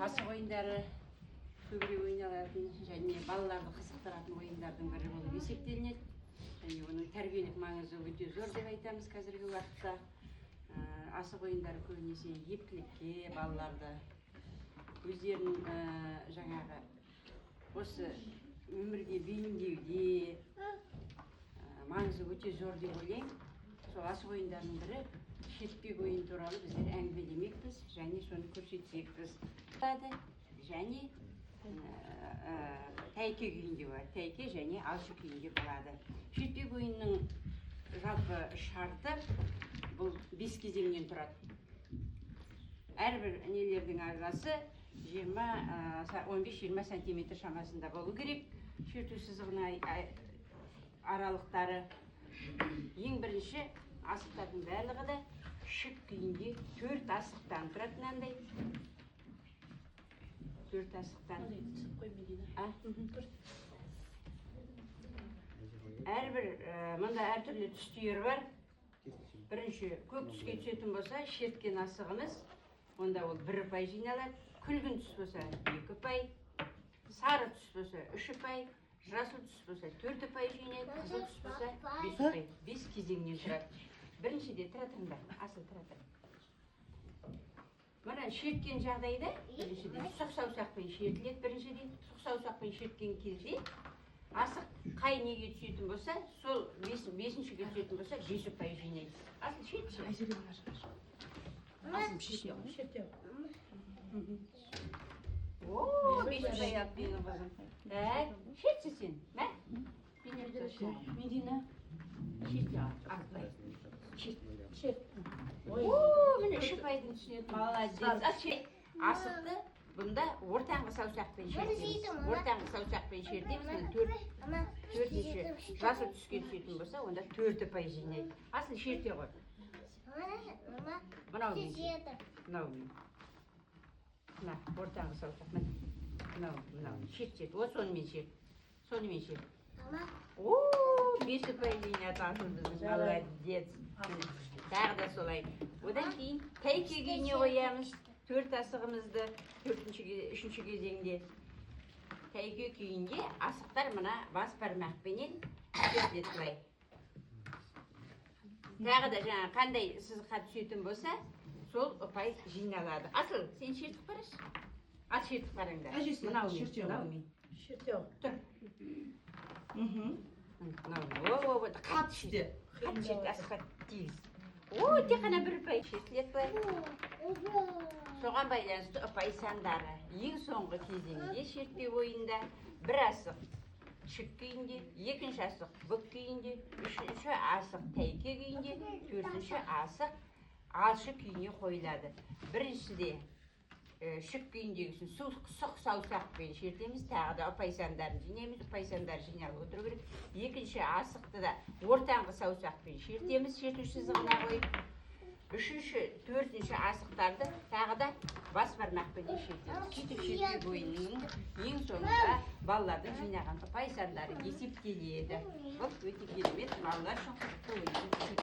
асық ойындары көбірек ойналатын және балаларды қызықтыратын ойындардың бірі болып есептелінеді. Және оның тәрбиелік маңызы өте зор деп айтамыз қазіргі уақытта. Асық ойындары көбінесе ептілікке, балаларды өздерінің жаңағы осы өмірге бейімдеуде маңызы өте зор деп ойлаймын. Сол асық ойындарының бірі шертпек ойын туралы біздер әңгімелемекпіз және соны көрсетсекпіз. Және тәйке күйінде бар. Тәйке және алшы күйінде болады. Шертпек ойынның жалпы шарты бұл 5 кезеңнен тұрады. Әрбір нелердің арасы 15-20 сантиметр шамасында болу керек. Шерту сызығының аралықтары ең бірінші асықтардың барлығы да шік күйінде 4 асықтан тұратынандай. 4 асықтан. Әрбір мұнда әртүрлі түстері бар. Бірінші көк түске түсетін болса, шерткен асығымыз, онда ол 1 ұпай жиналады. Күлгін түс болса 2 ұпай, сары түс болса 3 ұпай, жасыл түс болса 4 ұпай жинайды, қызыл түс болса 5 ұпай. 5 кезеңнен тұрады. Біріншіде тұратыңдар, асыл тұратыр. Мұна шерткен жағдайда, біріншіден сұқ саусақпен шертіледі. Біріншіден сұқ саусақпен шерткен кезде асық қай неге түсетін болса, сол 5-шіге түсетін болса 5 ұпай жинайды. Асыл шертші. Асыл шертші. Ооо, 5 ұпай алып менің қызым. Шертші сен, мә? Медина. Шертші ақпай. Шерт. Ооо, міне 3 ұпайдың түсінеді. Молодец. Асықты бұнда ортаңғы саусақпен шертеміз. Ортаңғы саусақпен шертеміз. Төртінші жасыл түске түсетін болса, онда 4 ұпай жинайды. Асыл шерте ғой. Мынаумен шерт. Мынаумен. Мына, ортаңғы саусақ. Мынаумен шерт. О, сонымен шерт. Сонымен шерт. Ооо, 5 ұпай жинады асыл біздің. Молодец. Тағы да солай. Одан кейін тәйке күйіне қоямыз. 4 асығымызды 3-ші кезеңде. Тәйке күйінде асықтар мұна бас бармақпенен шертіледі былай. Тағы да жаңа қандай сызыққа түсетін болса, сол ұпай жиналады. Асыл, сен шертіп қараш? Ат шертіп қараңдар. Мынаумен. Шертеу. Тұр. Мынаумен. Қатты шерт. Қатты шерт, асыққа тегіз. О, тек қана 1 ұпай шертіледі былай. Соған байланысты ұпай сандары. Ең соңғы кезеңде шертпек ойында 1 асық шік күйінде, 2-ші асық бүк күйінде, 3-ші асық тәйке күйінде, 4-ші асық алшы күйіне қойылады. Біріншіде шік күйіндегісін сұқ саусақпен шертеміз, тағы да ұпай сандарын жинаймыз, ұпай сандары жиналып отыру керек. 2-ші асықты да ортаңғы саусақпен шертеміз, шерту сызығына қойып. 3-ші, 4-ші асықтарды тағы да бас бармақпен шертеміз. Сөйтіп шертпек ойынының ең соңында балалардың жинаған ұпай сандары есептеледі. Бұл өте керемет балалар үшін қызықты ойын.